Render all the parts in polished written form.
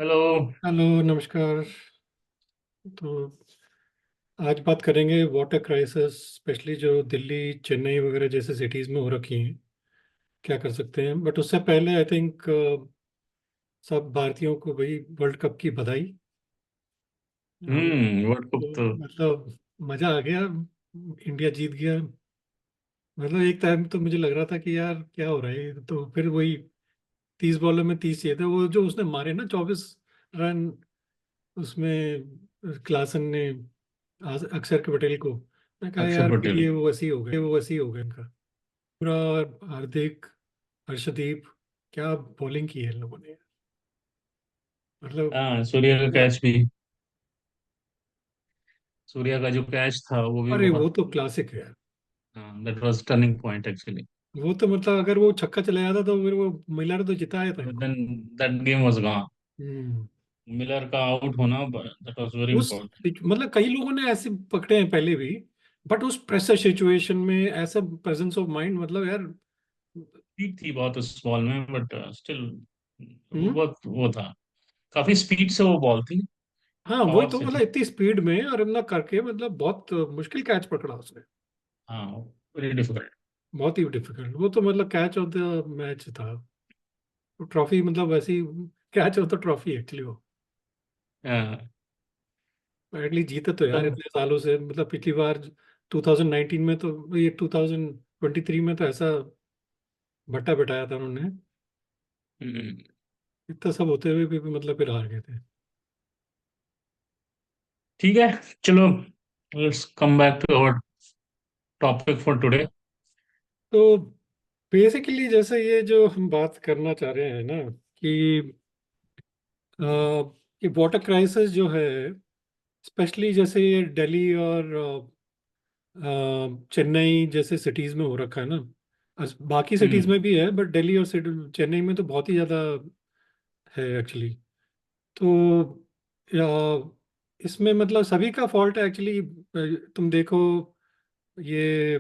Hello. Hello, नमस्कार। तो आज बात करेंगे वाटर क्राइसिस, स्पेशली जो दिल्ली, चेन्नई वगैरह जैसे सिटीज़ में हो रखी हैं। क्या कर सकते हैं, बट उससे पहले आई थिंक सब भारतीयों को भाई वर्ल्ड कप की बधाई। वर्ल्ड कप तो तो। मतलब मज़ा आ गया, इंडिया जीत गया। मतलब एक टाइम तो मुझे लग रहा था कि यार क्या हो रहा है, ये तो फिर वही 30 बॉलों में 30 चाहिए थे। वो जो उसने मारे ना 24 रन, उसमें क्लासन ने अक्षर के पटेल को। मैं कहा अक्षर यार फिर पटेल। ये वो वैसी हो गया इनका पूरा। हार्दिक, हर्षदीप, क्या बॉलिंग की है इन लोगों ने। मतलब हाँ, सूर्य का क्या। कैच भी। सूर्य का जो कैच था वो भी अरे बहुत। वो तो क्लासिक है यार। That was turning point actually. वो तो मतलब अगर वो छक्का चला जाता तो फिर वो मिलर तो जिताया था बट इनको। Then that game was gone. Hmm. Miller का आउट होना, दैट वाज वेरी उस इंपॉर्टेंट। मतलब कई लोगों ने ऐसे पकड़े हैं पहले भी, बट उस प्रेशर सिचुएशन में ऐसा प्रेजेंस ऑफ माइंड, मतलब यार। स्पीड थी बहुत उस बॉल में, बट स्टिल वो हम्म। बहुत वो था। काफी स्पीड से वो बॉल थी। हाँ वही पावर तो, से मतलब थी। इतनी स्पीड में और इतना करके, मतलब बहुत मुश्किल कैच पकड़ा उसने। हाँ, वेरी डिफिकल्ट। बहुत ही डिफिकल्ट। वो तो मतलब कैच ऑफ द मैच था। ट्रॉफी मतलब वैसी, catch of the trophy actually वो। हाँ, एटलीस्ट जीते तो यार तब। इतने सालों से। मतलब पिछली बार 2019 में तो, ये 2023 में तो ऐसा भट्टा बिठाया था उन्होंने। हम्म, इतना सब होते हुए भी मतलब फिर हार गए थे। ठीक है, चलो, let's come back to our topic for today. तो बेसिकली जैसे ये जो हम बात करना चाह रहे हैं ना कि अ, ये वाटर क्राइसिस जो है, स्पेशली जैसे ये दिल्ली और चेन्नई जैसे सिटीज में हो रखा है ना। बाकी सिटीज हम्म में भी है, बट दिल्ली और चेन्नई में तो बहुत ही ज़्यादा है एक्चुअली। तो इसमें मतलब सभी का फॉल्ट है एक्चुअली। तुम देखो, ये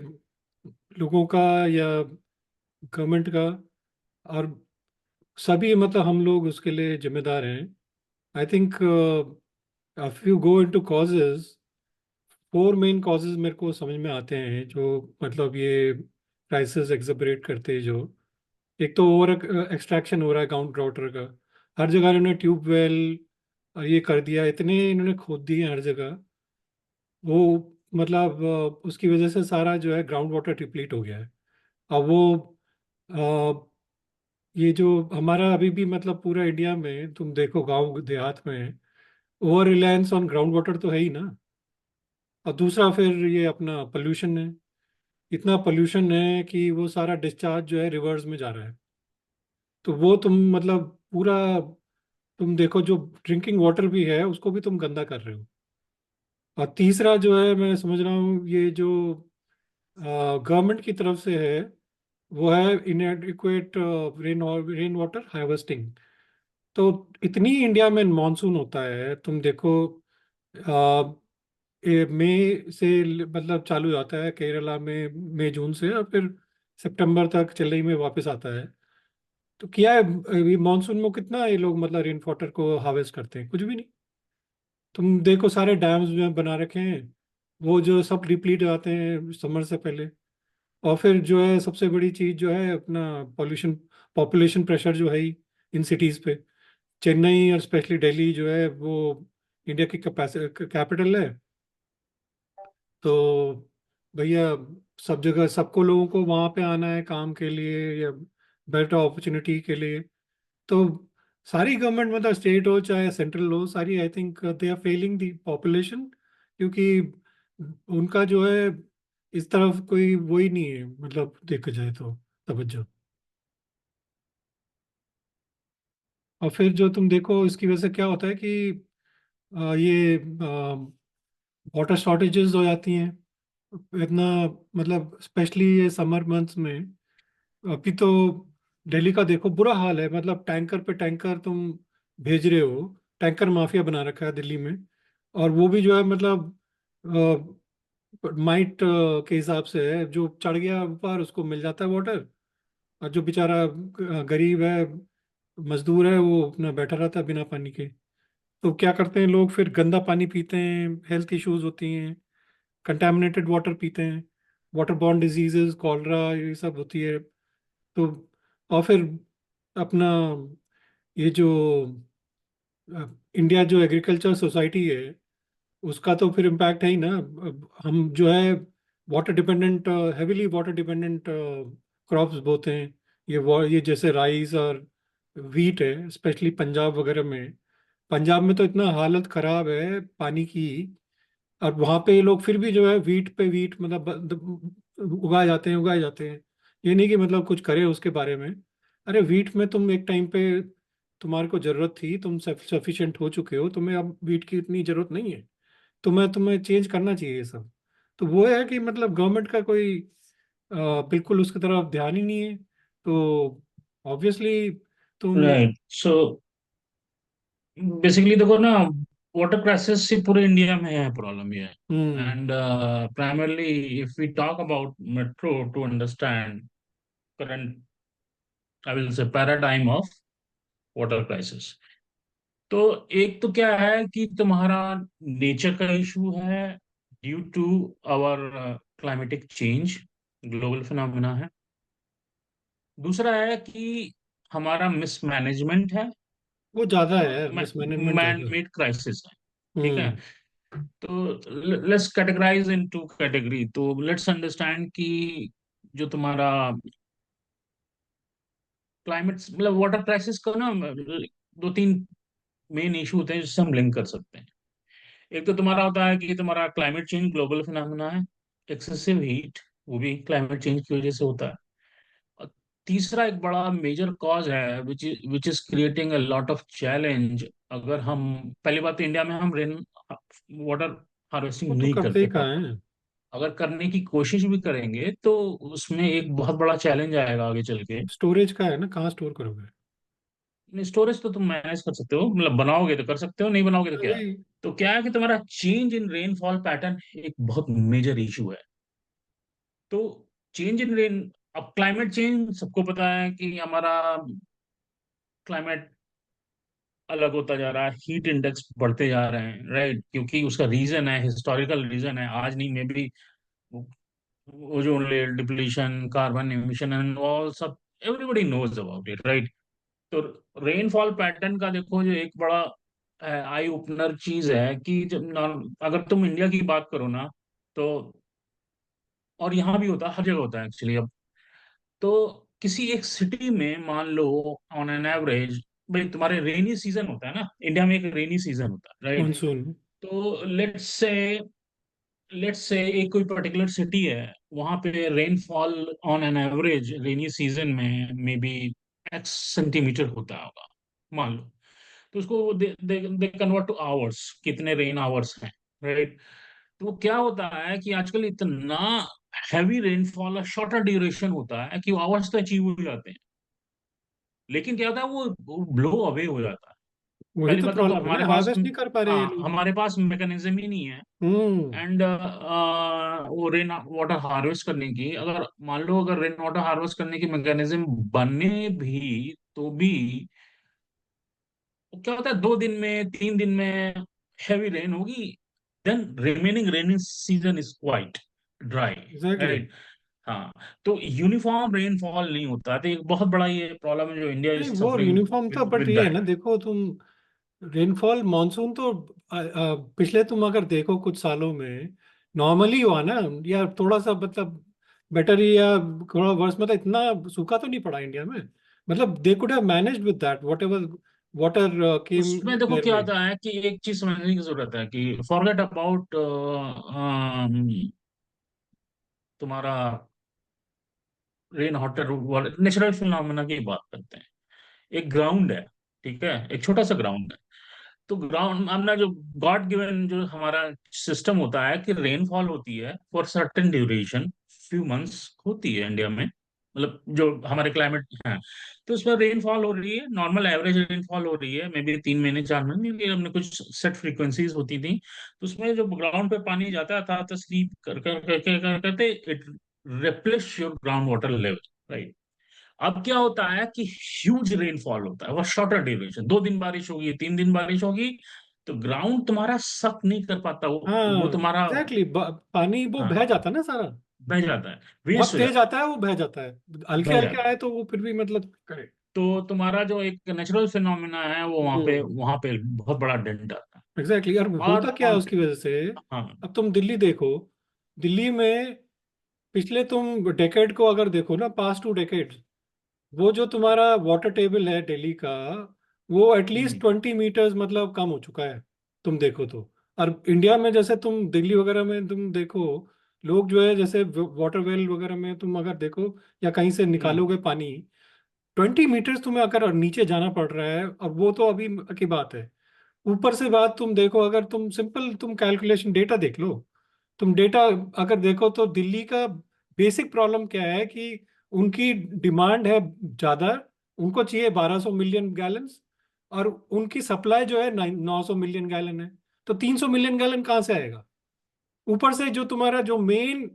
लोगों का या गवर्नमेंट का, और सभी मतलब हम लोग उसके लिए जिम्मेदार हैं। I think if you go into causes, 4 main causes मेरे को समझ में आते हैं जो मतलब ये क्राइसिस एग्जबरेट करते हैं। जो एक तो ओवर एक्सट्रैक्शन हो रहा है ग्राउंड वाटर का। हर जगह इन्होंने ट्यूबवेल ये कर दिया, इतने इन्होंने खोद दिए हर जगह। वो मतलब उसकी वजह से सारा जो है ग्राउंड वाटर डिप्लीट हो गया है। अब वो अ, ये जो हमारा अभी भी मतलब पूरा इंडिया में तुम देखो गांव देहात में over reliance on ground water तो है ही ना। और दूसरा फिर ये अपना पोल्यूशन है। इतना पोल्यूशन है कि वो सारा डिस्चार्ज जो है रिवर्स में जा रहा है। तो वो तुम मतलब पूरा, तुम देखो जो ड्रिंकिंग वाटर भी है उसको भी तुम गंदा कर रहे हो। और तीसरा जो है मैं समझ रहा हूँ, ये जो गवर्नमेंट की तरफ से है, वो है इनएडिक्वेट रेन वाटर हार्वेस्टिंग। तो इतनी इंडिया में मानसून होता है तुम देखो, ये मई से मतलब चालू हो जाता है केरला में, मई जून से, और फिर सितंबर तक चेन्नई में वापस आता है। तो क्या है, ये मानसून में कितना ये लोग मतलब रेन वाटर को हार्वेस्ट करते हैं? कुछ भी नहीं। तुम देखो सारे डैम्स में बना रखे हैं, वो जो सब डिप्लीट हो जाते हैं समर से पहले। और फिर जो है सबसे बड़ी चीज जो है अपना पॉल्यूशन, पॉपुलेशन प्रेशर जो है ही इन सिटीज पे। चेन्नई और स्पेशली दिल्ली जो है वो इंडिया की कैपिटल है। तो भैया सब जगह सबको लोगों को वहां पे आना है काम के लिए या बेटर अपॉर्चुनिटी के लिए। तो सारी गवर्नमेंट, मतलब स्टेट हो चाहे सेंट्रल हो, sorry I think they are failing the population. क्योंकि उनका जो है इस तरफ कोई वो ही नहीं है, मतलब देखा जाए तो तवज्जो। और फिर जो तुम देखो इसकी वजह से क्या होता है कि ये वाटर शॉर्टेजेस हो जाती हैं इतना। मतलब स्पेशली ये समर मंथ्स में, अभी तो दिल्ली का देखो बुरा हाल है। मतलब टैंकर पे टैंकर तुम भेज रहे हो, टैंकर माफिया बना रखा है दिल्ली में। और वो भी जो है मतलब माइट के हिसाब से है, जो चढ़ गया ऊपर उसको मिल जाता है वाटर। और जो बेचारा गरीब है, मजदूर है वो अपना बैठा रहता है बिना पानी के। तो क्या करते हैं लोग, फिर गंदा पानी पीते हैं, हेल्थ इश्यूज होती हैं, कंटेमिनेटेड वाटर पीते हैं, वाटर बॉर्न डिजीजेस, कॉलरा, ये सब होती है। तो और फिर अपना ये जो इंडिया जो एग्रीकल्चर सोसाइटी है, उसका तो फिर इम्पैक्ट है ही ना। अब हम जो है water dependent, heavily water dependent crops बोते हैं। ये जैसे राइस और वीट है, स्पेशली पंजाब वगैरह में। पंजाब में तो इतना हालत खराब है पानी की। और वहां पे ये लोग फिर भी जो है वीट पे वीट, मतलब उगाए जाते हैं, उगाए जाते हैं। ये नहीं कि मतलब कुछ करे उसके बारे में। अरे वीट में तुम एक टाइम पे तुम्हारे को जरूरत थी, तुम सफिशिएंट हो चुके हो, तुम्हें अब वीट की इतनी जरूरत नहीं है। तुम्हें तुम्हें चेंज करना चाहिए ये सब। तो वो है कि मतलब गवर्नमेंट का कोई बिल्कुल उसकी तरफ ध्यान ही नहीं है। तो ऑब्वियसली तुम। राइट। सो बेसिकली देखो ना, वाटर क्राइसिस से पूरे इंडिया में है, प्रॉब्लम ये है। Hmm. And primarily if we talk about metro to understand current, I will say paradigm of water crisis. तो एक तो क्या है कि तुम्हारा नेचर का इशू है, due to our climatic change, global phenomena है। दूसरा है कि हमारा मिसमैनेजमेंट है, वो ज्यादा है और यार, मिसमैनेजमेंट मैन ज्यादा है। मेड क्राइसिस है। ठीक है। हम्म। तो let's categorise in two category. तो लेट्स अंडरस्टैंड कि जो तुम्हारा क्लाइमेट मतलब वाटर क्राइसिस का ना, दो तीन मेन इशू होते हैं जिससे हम लिंक कर सकते हैं। एक तो तुम्हारा होता है कि तुम्हारा क्लाइमेट चेंज ग्लोबल फिनोमेना है, एक्सेसिव हीट, वो भी क्लाइमेट चेंज की वजह से होता है। और तीसरा एक बड़ा मेजर कॉज है which is creating a lot of challenge. अगर हम, पहली बात तो इंडिया में हम रेन वाटर वो हार्वेस्टिंग तो नहीं करते ही करते कहाँ प्रॉपर। है। अगर करने की कोशिश भी करेंगे तो उसमें एक बहुत बड़ा चैलेंज आएगा आगे चल के। स्टोरेज का है ना, कहाँ स्टोर करोगे। स्टोरेज तो तुम मैनेज कर सकते हो, मतलब बनाओगे तो कर सकते हो, नहीं बनाओगे तो क्या है। वही। तो क्या है कि तुम्हारा चेंज इन रेनफॉल पैटर्न एक बहुत मेजर इशू है। तो चेंज इन रेन, अब क्लाइमेट चेंज सबको पता है कि हमारा क्लाइमेट अलग होता जा रहा है, हीट इंडेक्स बढ़ते जा रहे हैं, राइट। क्योंकि उसका रीजन है, हिस्टोरिकल रीजन है, आज नहीं maybe ozone layer depletion, carbon emission and all सब, everybody knows about it, right. तो रेनफॉल पैटर्न का देखो, जो एक बड़ा आई ओपनर चीज है कि जब अगर तुम इंडिया की बात करो ना, तो और यहाँ भी होता है, हर जगह होता है एक्चुअली। अब तो किसी एक सिटी में मान लो, ऑन एन एवरेज, भाई तुम्हारे रेनी सीजन होता है ना, इंडिया में एक रेनी सीजन होता है, राइट। मानसून। तो लेट्स से एक कोई पर्टिकुलर सिटी है, वहां पे rainfall on an average rainy season में मे बी एक्स सेंटीमीटर होता होगा, मान लो। तो उसको दे दे कन्वर्ट टू आवर्स, कितने रेन आवर्स हैं, राइट। तो वो क्या होता है कि आजकल इतना हैवी रेनफॉल और शॉर्टर ड्यूरेशन होता है कि वो आवर्स तो अचीव हो जाते हैं, लेकिन क्या होता है वो ब्लो अवे हो जाता है। वही पहली तो बात तो प्रॉब्लम है हमारे ना, पास, हार्वेस्ट नहीं कर पा रहे ये हाँ, लोग। हमारे पास मैकेनिज्म ही नहीं है। हम्म। एंड वो रेन वाटर हार्वेस्ट करने की, अगर मान लो अगर रेन वाटर हार्वेस्ट करने की मैकेनिज्म बने भी तो भी, वो क्या होता है, 2 दिन में 3 दिन में हैवी रेन होगी, then remaining raining season is quite dry, exactly. Right. हाँ। तो यूनिफॉर्म रेनफॉल नहीं होता, तो एक बहुत बड़ा ये प्रॉब्लम है जो इंडिया नहीं इज वो सफरिंग यूनिफॉर्म तो, बट विद ये है ना, दैट। देखो तुम, रेनफॉल मानसून तो पिछले तुम अगर देखो कुछ सालों में नॉर्मली हुआ ना, या थोड़ा सा मतलब बेटर ही, या थोड़ा वर्स, मतलब इतना सूखा तो नहीं पड़ा इंडिया में। मतलब they could have managed with that, what ever water केम उसमें देखो देयर क्या वे। होता है कि एक चीज समझने की जरूरत है कि फॉरगेट अबाउट तुम्हारा रेन वाटर, नेचुरल फिनोमेना की बात करते हैं। एक ग्राउंड है, ठीक है, एक छोटा सा ग्राउंड है। तो ग्राउंड अपना जो गॉड गिवन जो हमारा सिस्टम होता है कि रेनफॉल होती है for certain duration, few months होती है इंडिया में, मतलब जो हमारे क्लाइमेट है। तो उसमें रेनफॉल हो रही है, नॉर्मल एवरेज रेनफॉल हो रही है, मे बी 3 महीने 4 महीने, ये हमने कुछ सेट फ्रीक्वेंसीज होती थी। तो उसमें जो ग्राउंड पे पानी जाता था तो स्लीप कर करते it replace your ground water level, right. अब क्या होता है कि ह्यूज रेनफॉल होता है, वो शॉर्टर ड्यूरेशन, 2 दिन बारिश होगी, 3 दिन बारिश होगी, तो ग्राउंड तुम्हारा सक नहीं कर पाता, वो हाँ तुम्हारा, एग्जैक्टली, पानी वो बह हाँ, जाता है ना सारा। बह जाता है, बहुत वेस्ट हो तेज जाता आता है वो, बह जाता है। हल्के बह हल्के जाता आए है। तो वो फिर भी मतलब करे। तो तुम्हारा जो एक नेचुरल फिनोमिना है वो हम्म। वहां पे बहुत बड़ा डेंट आता है। एग्जैक्टली, और और होता क्या है ऑन, उसकी वजह से। हाँ, अब तुम दिल्ली देखो, दिल्ली में पिछले तुम डेकेड को अगर देखो ना, पास्ट 2 डेकेड, वो जो तुम्हारा वाटर टेबल है दिल्ली का, वो एटलीस्ट हम्म, 20 मीटर्स मतलब कम हो चुका है, तुम देखो तो। और इंडिया में जैसे तुम दिल्ली वगैरह में तुम देखो, लोग जो है जैसे वाटर वेल वगैरह में तुम अगर देखो, या कहीं से हम्म, निकालोगे पानी, 20 मीटर्स तुम्हें अगर नीचे जाना पड़ रहा है, और वो तो अभी की बात है। ऊपर से बात तुम देखो, अगर तुम सिंपल तुम कैलकुलेशन डेटा देख लो, तुम डेटा अगर देखो तो दिल्ली का बेसिक प्रॉब्लम क्या है कि उनकी डिमांड है ज़्यादा, उनको चाहिए 1200 मिलियन गैलन्स, और उनकी सप्लाई जो है 900 मिलियन गैलन है। तो 300 मिलियन गैलन कहाँ से आएगा? ऊपर से जो तुम्हारा जो मेन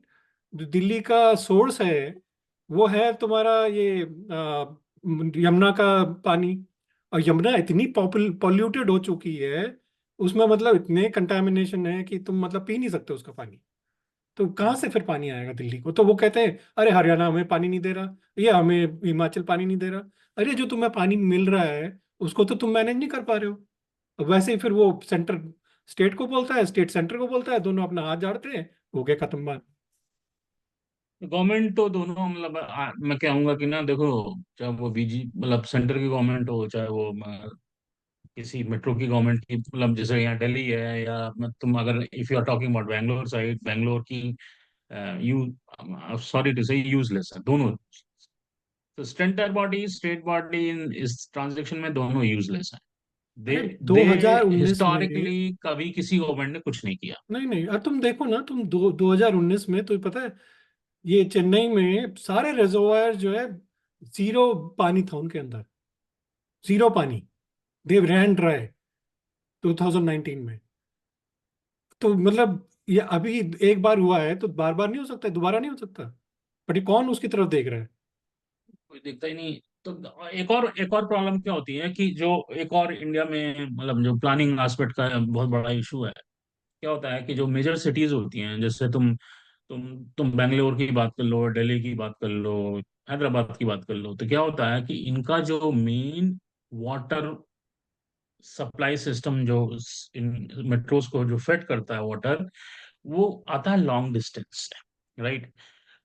दिल्ली का सोर्स है, वो है तुम्हारा ये यमुना का पानी। और यमुना इतनी पॉल्यूटेड हो चुकी है, उसमें मतलब इतने कंटामिनेशन है कि तुम मतलब पी नहीं सकते उसका पानी। तो कहाँ हम्म। से फिर पानी आएगा दिल्ली को? तो वो कहते हैं अरे हरियाणा हमें पानी नहीं दे रहा, ये हमें हिमाचल पानी नहीं दे रहा। अरे जो तुम्हें पानी मिल रहा है उसको तो तुम मैनेज नहीं कर पा रहे हो। वैसे ही फिर वो सेंटर स्टेट को बोलता है, स्टेट सेंटर को बोलता है, दोनों अपना हाथ झाड़ते हैं, हो गया खत्म बात। गवर्नमेंट तो दोनों, मतलब मैं कहूंगा कि ना, देखो, चाहे वो बीजी मतलब सेंटर की गवर्नमेंट हो, चाहे वो किसी मेट्रो की गवर्नमेंट की, मतलब जैसे यहाँ दिल्ली है, या तुम अगर if you are talking about Bangalore side, Bangalore की, you sorry to say useless है दोनों। तो सेंटर बॉडी, स्टेट बॉडी, इस ट्रांजेक्शन में दोनों यूजलेस हैं। दे अरे दे 2019 में, हिस्टोरिकली कभी किसी गवर्नमेंट ने कुछ नहीं किया। नहीं नहीं, और तुम देखो ना, तुम 2019 में तो पता है, ये चेन्नई में सारे रिजर्वायर जो है, जीरो पानी था उनके अंदर, जीरो पानी। देव रैन ड्राई 2019 में। तो मतलब ये अभी एक बार हुआ है तो बार बार नहीं हो सकता, दोबारा नहीं हो सकता। बट ये कौन उसकी तरफ देख रहा है? कोई दिखता ही नहीं। तो एक और प्रॉब्लम क्या होती है कि जो एक और इंडिया में, मतलब जो प्लानिंग एस्पेक्ट का बहुत बड़ा इशू है, क्या होता है कि जो मेजर सिटीज होती हैं, जैसे तुम बेंगलोर की बात कर लो, दिल्ली की बात कर लो, हैदराबाद की बात कर लो, तो क्या होता है कि इनका जो मेन वाटर सप्लाई सिस्टम, जो इन मेट्रोज को जो फेड करता है वाटर, वो आता है लॉन्ग डिस्टेंस से, राइट।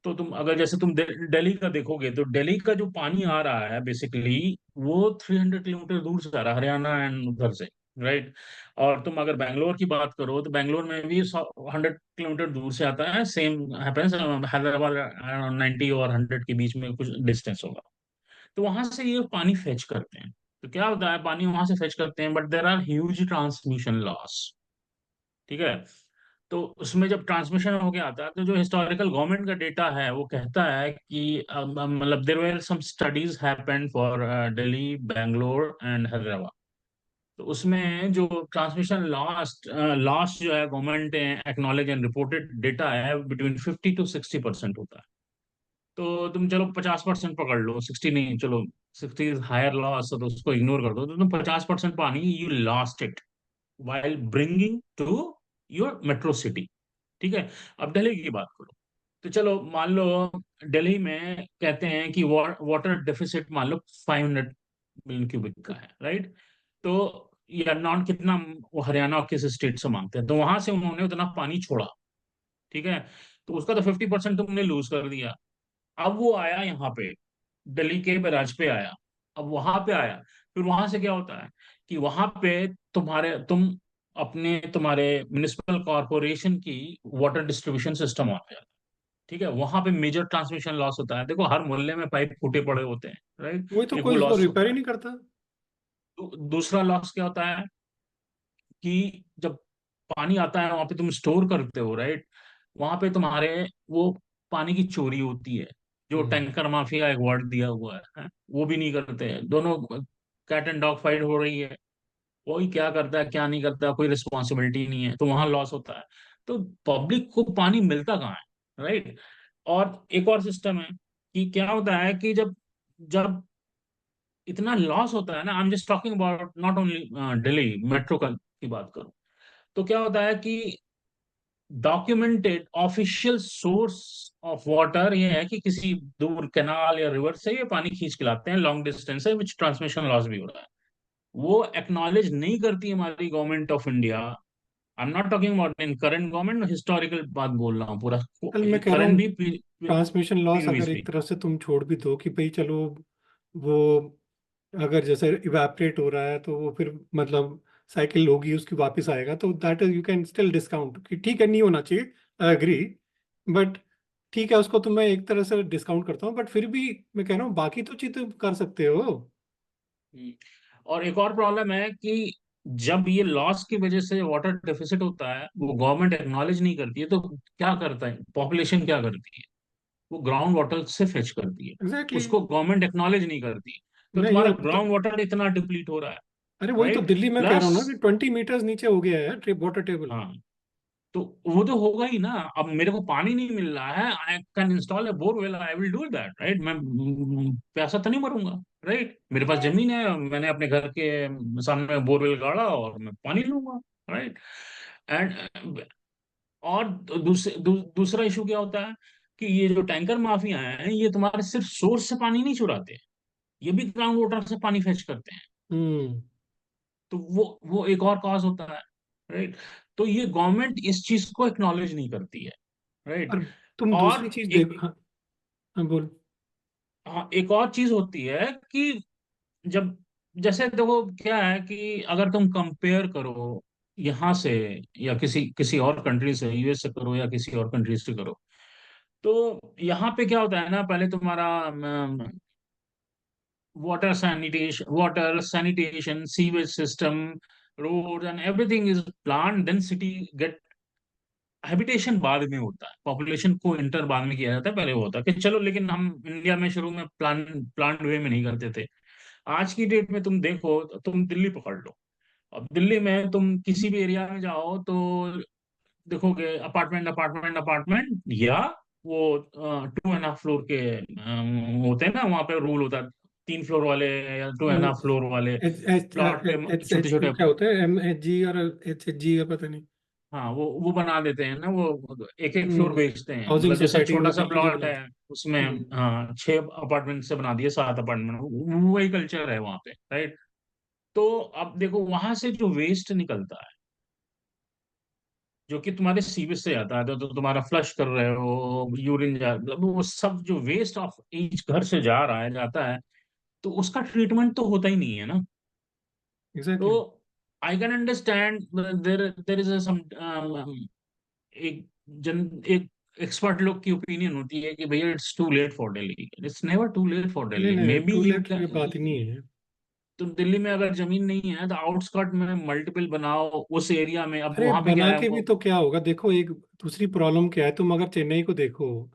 तो तुम अगर जैसे तुम दिल्ली का देखोगे, तो दिल्ली का जो पानी आ रहा है बेसिकली, वो 300 किलोमीटर दूर से आ रहा है, हरियाणा एंड उधर से, राइट। और तुम अगर बैंगलोर की बात करो, तो बैंगलोर में भी 100 किलोमीटर दूर से आता है, सेम हैपेंस। हैदराबाद 90 और 100 के बीच में कुछ डिस्टेंस होगा। तो वहां से ये पानी फेच करते हैं। तो क्या होता है, पानी वहां से फेच करते हैं, but there are huge transmission loss, ठीक है। तो उसमें जब ट्रांसमिशन हो गया आता है, तो जो हिस्टोरिकल गवर्नमेंट का डेटा है वो कहता है कि मतलब there were some studies happened for Delhi, Bangalore and Hyderabad. तो उसमें जो ट्रांसमिशन लॉस्ट लॉस जो है, government acknowledge and reported data है, बिटवीन 50 to 60% होता है। तो तुम चलो 50% पकड़ लो, 60 नहीं, चलो 60 इज हायर लॉस, तो उसको इग्नोर कर दो, तो तुम 50% पानी you lost it while bringing to your metro city, ठीक है। अब दिल्ली की बात करो, तो चलो मान लो दिल्ली में कहते हैं कि वाटर डेफिसिट मान लो 500 मिलियन क्यूबिक का है, राइट। तो या नॉन कितना, वो हरियाणा और किस स्टेट से मांगते हैं, तो वहां से उन्होंने उतना पानी छोड़ा, ठीक है। तो उसका तो 50% तुमने लूज कर दिया। अब वो आया यहाँ पे, दिल्ली के बैराज पे आया, अब वहां पे आया, फिर वहां से क्या होता है कि वहां पे तुम्हारे म्युनिसिपल कॉरपोरेशन की वाटर डिस्ट्रीब्यूशन सिस्टम आ गया, ठीक है। वहां पे मेजर ट्रांसमिशन लॉस होता है, देखो हर मोहल्ले में पाइप फूटे पड़े होते हैं, राइट। वही तो, एक वो कोई उसको लॉस रिपेयर होता ही है। नहीं करता। दूसरा लॉस क्या होता है कि जब पानी आता है, वहां पे तुम स्टोर करते हो, राइट। वहां पे तुम्हारे वो पानी की चोरी होती है, जो हम्म। टैंकर माफिया एक वर्ड दिया हुआ है, वो भी नहीं करते हैं, दोनों कैट एंड डॉग फाइट हो रही है। कोई क्या करता है क्या नहीं करता, कोई रिस्पॉन्सिबिलिटी नहीं है, तो वहां लॉस होता है। तो पब्लिक को पानी मिलता कहाँ है, राइट। और एक और सिस्टम है कि क्या होता है कि जब जब इतना लॉस होता है ना, I am just talking about not only Delhi metro का की बात करूं, तो क्या होता है कि documented official source of water ये है कि किसी दूर कैनाल या रिवर से ये पानी खींच के लाते हैं लॉन्ग डिस्टेंस से, विच ट्रांसमिशन लॉस भी हो रहा है। वो एक्नॉलेज नहीं करती हमारी government of India. I am not talking about in current government, historical बात बोल रहा हूँ पूरा। कल मैं कह रहा करंट हूँ भी, ट्रांसमिशन लॉस अगर प्रीवियस एक भी। तरफ से तुम छोड़ भी दो कि भाई चलो, वो अगर जैसे इवेपरेट हो रहा है तो वो फिर मतलब साइकिल होगी उसकी वापस आएगा, तो that is you can still discount कि ठीक है नहीं होना चाहिए, आई एग्री। बट ठीक है, उसको तो मैं एक तरह से डिस्काउंट करता हूँ, बट फिर भी मैं कह रहा हूँ बाकी तो चीज तुम कर सकते हो। हम्म। और एक और प्रॉब्लम है कि जब ये लॉस की वजह से वाटर डेफिसिट होता है, वो गवर्नमेंट एक्नॉलेज नहीं करती है, तो क्या करता है पॉपुलेशन, क्या करती है? वो ग्राउंड वाटर से फेच करती है। एग्जैक्टली। उसको गवर्नमेंट एक्नॉलेज नहीं करती, तो नहीं तुम्हारा हो तो, ग्राउंड वाटर इतना डिप्लीट हो रहा है। अरे वही तो राइट। दिल्ली में कह रहा प्लस, हूँ ना कि 20 मीटर्स नीचे हो गया है ट्रिप वाटर टेबल। हाँ, तो वो तो होगा ही ना। अब मेरे को पानी नहीं मिल रहा है, I can install A borewell, I will do that, right. मैं प्यासा तो नहीं मरूंगा। राइट, मेरे पास जमीन है, मैंने अपने घर के सामने बोरवेल गाड़ा और मैं पानी लूंगा। राइट। एंड और दूसरा इशू क्या होता है कि ये जो टैंकर माफिया हैं, ये तुम्हारे सिर्फ सोर्स से पानी नहीं चुराते, ये भी ग्राउंड वाटर से पानी फेच करते हैं। हम्म। तो वो एक और कॉज होता है। राइट। तो ये गवर्नमेंट इस चीज को एक्नॉलेज नहीं करती है। राइट। और तुम दूसरी और चीज देख, एक, हाँ, हाँ बोल। हाँ, एक और चीज होती है कि जब, जैसे देखो क्या है कि अगर तुम कंपेयर करो यहाँ से या किसी किसी और कंट्री से, यूएस से करो या किसी और कंट्री से करो, तो यहाँ पे क्या होता है ना, पहले तुम्हारा water sanitation sewage system, road and everything is plan, then city get habitation बाद में होता है, पॉपुलेशन को इंटर बाद में किया जाता है, पहले वो होता है कि चलो, लेकिन हम इंडिया में शुरू में प्लान वे में नहीं करते थे। आज की डेट में तुम देखो, तुम दिल्ली पकड़ लो। अब दिल्ली में तुम किसी भी एरिया में जाओ तो देखोगे अपार्टमेंट अपार्टमेंट अपार्टमेंट, या वो 2.5 फ्लोर के होते हैं ना, वहाँ पे रूल होता है 3 फ्लोर वाले या 2.5 फ्लोर वाले एच एच प्लॉट पे एच छोटे एच छोटे। क्या होता है, MHG और HHG का पता नहीं। हाँ, वो बना देते हैं ना, वो एक एक फ्लोर हम्म। बेचते हैं, हाउसिंग मतलब जैसे सोसाइटी छोटा में सा दिल्ली जो प्लॉट है बनाते उसमें, हैं। हाँ, 6 अपार्टमेंट से बना दिए, 7 अपार्टमेंट, वही कल्चर है वहाँ पे। राइट। तो अब देखो वहां से जो वेस्ट निकलता है, जो कि तुम्हारे सीवेज से आता है, तो तुम्हारा फ्लश कर रहे हो, यूरिन जा, मतलब वो सब जो वेस्ट ऑफ ईच घर से जा रहा है, जाता है, तो उसका ट्रीटमेंट तो होता ही नहीं है ना। तो exactly. I can understand, there there is some एक एक एक्सपर्ट लोग की ओपिनियन होती है कि भैया it's too late for Delhi, it's never too late for नहीं दिल्ली, नहीं, maybe to you late की कैन। बात ही नहीं है। तो दिल्ली में अगर जमीन नहीं है तो आउटस्कर्ट में मल्टीपल बनाओ उस एरिया में, अब अरे वहां पे क्या बना है के भी वो। तो क्या होगा, देखो एक दूसरी प्रॉब्लम क्या है, तुम अगर चेन्नई को देखो,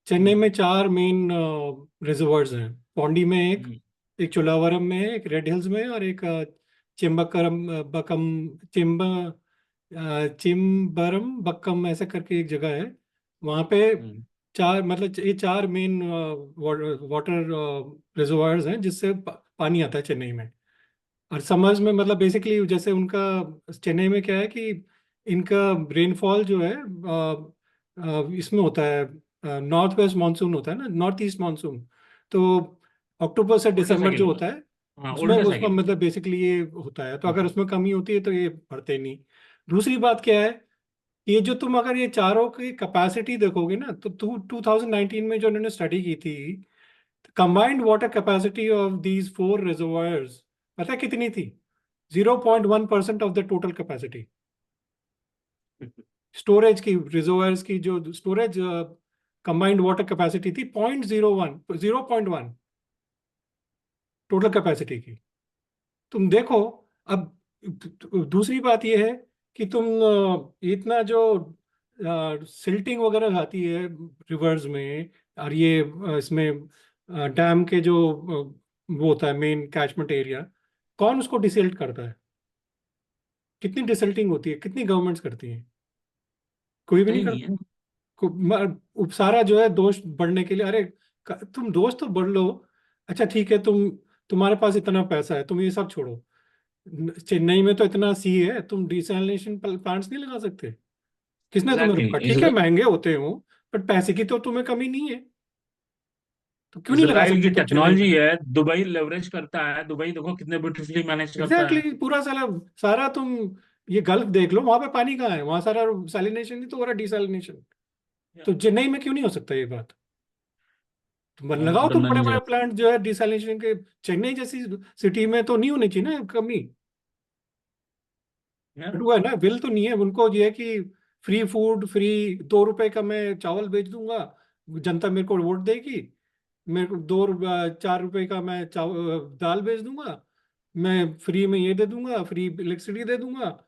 चेन्नई में हम्म, 4 मेन रिजर्वायर्स हैं। पौंडी में हम्म, एक चोलावरम में है, एक रेड हिल्स में है, और एक चिम्बकरम बकम चिम्ब चिम्बरम बक्कम ऐसा करके एक जगह है वहाँ पे। हम्म, चार मतलब ये 4 मेन वाटर रिजर्वायर्स हैं जिससे पानी आता है चेन्नई में। और समर्स में मतलब बेसिकली जैसे उनका चेन्नई में क्या है कि इनका रेनफॉल जो है इसमें होता है, नॉर्थ वेस्ट मानसून होता है ना, नॉर्थ ईस्ट मानसून। तो अक्टूबर से उल्टा दिसंबर साइकिल जो होता होता है है, हाँ, उसमें उल्टा उसका साइकिल। मतलब बेसिकली ये होता है, तो अगर हम्म, उसमें कमी होती है तो ये बढ़ते नहीं। दूसरी बात क्या है, ये जो तुम अगर ये चारों की कैपेसिटी देखोगे ना, तो 2019 में जो उन्होंने स्टडी की थी, combined water capacity of these 4 reservoirs पता है कितनी थी? 0.1% of the total capacity storage की, रिजर्वायर्स की जो स्टोरेज कंबाइंड वाटर कैपेसिटी थी, 0.01 टोटल कैपेसिटी की। तुम देखो अब, दूसरी बात यह है कि तुम इतना जो सिल्टिंग वगैरह आती है रिवर्स में, और ये इसमें डैम के जो वो होता है मेन कैचमेंट एरिया, कौन उसको डिसिल्ट करता है? कितनी डिसिल्टिंग होती है, कितनी गवर्नमेंट्स करती हैं? कोई भी होता नहीं ही नहीं करता। है। उपसारा जो है दोष बढ़ने के लिए, अरे तुम दोष तो बढ़ लो, अच्छा ठीक है, तुम्हारे पास इतना पैसा है, तुम ये सब छोड़ो। चेन्नई में तो इतना सी है, तुम डिसैलिनेशन प्लांट्स नहीं लगा सकते? किसने तुम्हें एग्जैक्टली रोका? ठीक है महंगे होते हो, बट पैसे की तो तुम्हें कमी नहीं है, तो क्यों नहीं लगा इसराइल सकते की तुम चेन्नई में? टेक्नोलॉजी है, दुबई लेवरेज करता है, दुबई देखो कितने ब्यूटीफुली मैनेज करता है। एग्जैक्टली पूरा सारा सारा तुम ये गल्फ देख लो, वहां पे पानी कहाँ है? वहां सारा सैलिनेशन नहीं तो हो रहा, डिसैलिनेशन। तो चेन्नई में क्यों नहीं हो सकता ये बात? तुम लगाओ, तुम डरना बड़े नहीं बड़े चाहिए प्लांट जो है डिसैलिनेशन के। चेन्नई जैसी सिटी में तो नहीं होनी चाहिए ना कमी। बट यार। वो है ना, विल तो नहीं है उनको, ये है कि फ्री फूड, फ्री 2 रुपए का मैं चावल बेच दूंगा, जनता मेरे को वोट देगी। मेरे को 4 रुपए का मैं दाल बेच दूंगा, मैं फ्री में ये दे दूंगा, फ्री इलेक्ट्रिसिटी दे दूंगा।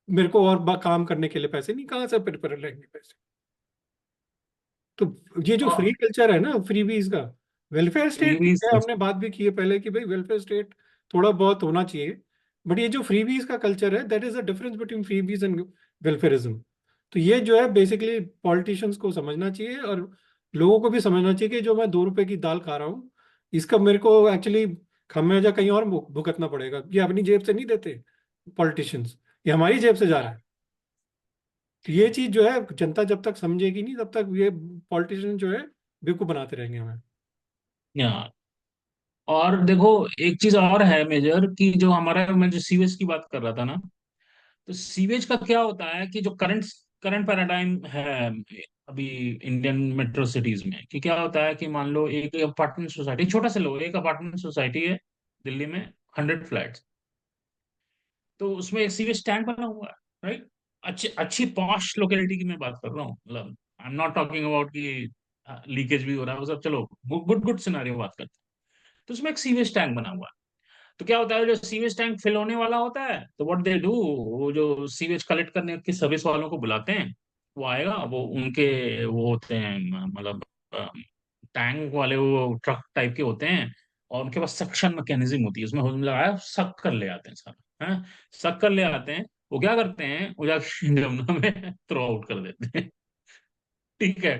मेरे को और काम करने के लिए पैसे नहीं, कहाँ से पर लेंगे पैसे? तो ये जो फ्री और कल्चर है ना, फ्रीबीज का, वेलफेयर स्टेट ठीक फ्रीबीज। है, हमने बात भी की है पहले कि भाई वेलफेयर स्टेट थोड़ा बहुत होना चाहिए। बट ये जो फ्रीबीज का कल्चर है, that is the difference between freebies and welfarism. तो ये जो है बेसिकली पॉलिटिशियंस को समझना चाहिए, और लोगों को भी समझना चाहिए कि जो मैं 2 रुपए की दाल खा रहा हूँ, इसका मेरे को एक्चुअली खमियाजा कहीं और भुगतना पड़ेगा। ये अपनी जेब से नहीं देते पॉलिटिशियंस, ये हमारी जेब से जा रहा है। तो ये चीज जो है जनता जब तक समझेगी नहीं, तब तक ये पॉलिटिशियन जो है बेवकूफ बनाते रहेंगे हमें। या और देखो, एक चीज और है मेजर कि जो हमारा, मैं जो सीवेज की बात कर रहा था ना, तो सीवेज का क्या होता है कि जो करंट करंट पैराडाइम है अभी इंडियन मेट्रो सिटीज में, कि क्या होता है कि मान लो एक अपार्टमेंट सोसाइटी, छोटा सा लो, एक अपार्टमेंट सोसाइटी है दिल्ली में, 100 फ्लैट्स। तो उसमें एक सीवेज टैंक बना हुआ है, राइट। अच्छी अच्छी पॉश लोकेलिटी की मैं बात कर रहा हूँ, मतलब I am not talking about कि लीकेज भी हो रहा है, वो सब चलो, गुड गुड सिनारियो बात करते हैं। तो उसमें एक सीवेज टैंक बना हुआ है। तो क्या होता है, जो सीवेज टैंक फिल होने वाला होता है, तो व्हाट दे डू, वो जो सीवेज कलेक्ट करने की सर्विस वालों को बुलाते हैं। वो आएगा, वो उनके वो होते हैं, मतलब टैंक वाले वो ट्रक टाइप के होते हैं, और उनके पास सक्शन मैकेनिज्म होती है, उसमें होल लगाया, सक कर ले आते हैं सारा, है, सक कर ले आते हैं। वो क्या करते हैं, वो जाके जमुना में थ्रो आउट कर देते हैं। ठीक है।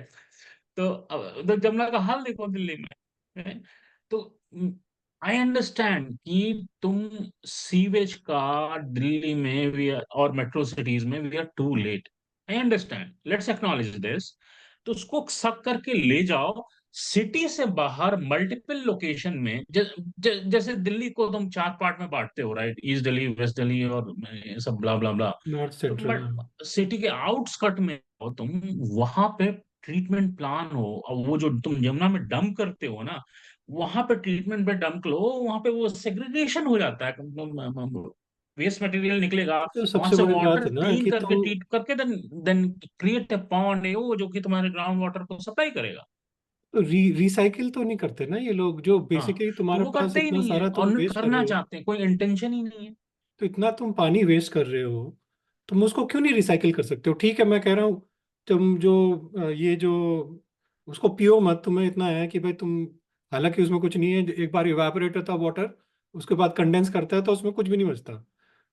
तो अब तो जमुना का हाल देखो दिल्ली में, है? तो आई अंडरस्टैंड कि तुम सीवेज का दिल्ली में वी और मेट्रो सिटीज में we are too late. I understand, let's acknowledge this. तो उसको सक करके ले जाओ सिटी से बाहर मल्टीपल लोकेशन में, जैसे दिल्ली को तुम 4 पार्ट में बांटते हो, right, east Delhi, west Delhi और ये सब ब्ला ब्ला ब्ला। नॉर्थ तो सेंट्रल। सिटी के आउटस्कर्ट में हो तुम, वहां पे ट्रीटमेंट प्लान हो, और वो जो तुम यमुना में डंप करते हो ना, वहां पे ट्रीटमेंट पे डंप लो, वहां पे वो सेग्रीगेशन हो जाता है, वेस्ट मटेरियल निकलेगा, तो वहां सबसे से बड़ी बात वाटर है ना क्लीन कि करके तुम ट्रीट करके then then create a pond, वो जो कि तुम्हारे ग्राउंड वाटर को सप्लाई करेगा। रिसाइकिल तो नहीं करते ना ये लोग, जो हाँ, बेसिकली तो तुम्हारे वो पास करते ही इतना नहीं है सारा और तुम न वेस्ट कर करना रहे हो, चाहते हैं, कोई इंटेंशन ही नहीं है। तो इतना तुम पानी वेस्ट कर रहे हो, तुम उसको क्यों नहीं रिसाइकिल कर सकते हो? ठीक है मैं कह रहा हूँ, तुम जो ये जो उसको पियो मत, तुम्हें इतना है कि भाई तुम, हालांकि उसमें कुछ नहीं है, एक बार इवापोरेट होता है वाटर, उसके बाद कंडेंस करता है तो उसमें कुछ भी नहीं बचता।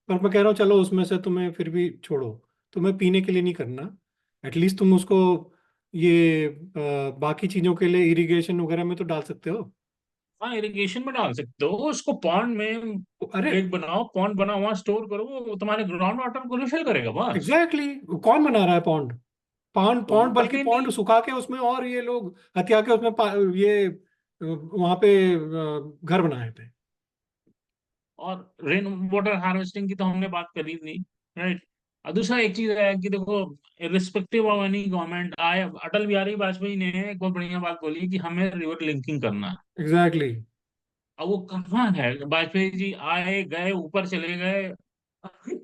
पर मैं कह रहा हूँ चलो उसमें से तुम्हें फिर भी छोड़ो, तुम्हें पीने के लिए नहीं करना, एटलीस्ट तुम उसको ये बाकी चीजों के लिए इरिगेशन वगैरह में तो डाल सकते हो। हाँ, इरिगेशन में डाल सकते हो उसको, पॉन्ड में अरे एक बनाओ, पॉन्ड बना हुआ स्टोर करो, वो तुम्हारे ग्राउंड वाटर को रिफिल करेगा बस। एग्जैक्टली exactly, कौन बना रहा है पॉन्ड? पॉन्ड तो वो पॉन्ड बल्कि करते ही पॉन्ड नहीं। सुखा के उसमें, और ये लोग हत्या के उसमें ये वहां पे घर बनाए थे। और रेन वाटर हार्वेस्टिंग की तो हमने बात करी थी, राइट। और दूसरा एक चीज है कि देखो, रिस्पेक्टिव ऑफ एनी गवर्नमेंट आए, अटल बिहारी वाजपेयी ने एक बहुत बढ़िया बात बोली कि हमें रिवर लिंकिंग करना है। एग्जैक्टली अब वो कहाँ है, वाजपेयी जी आए गए, ऊपर चले गए।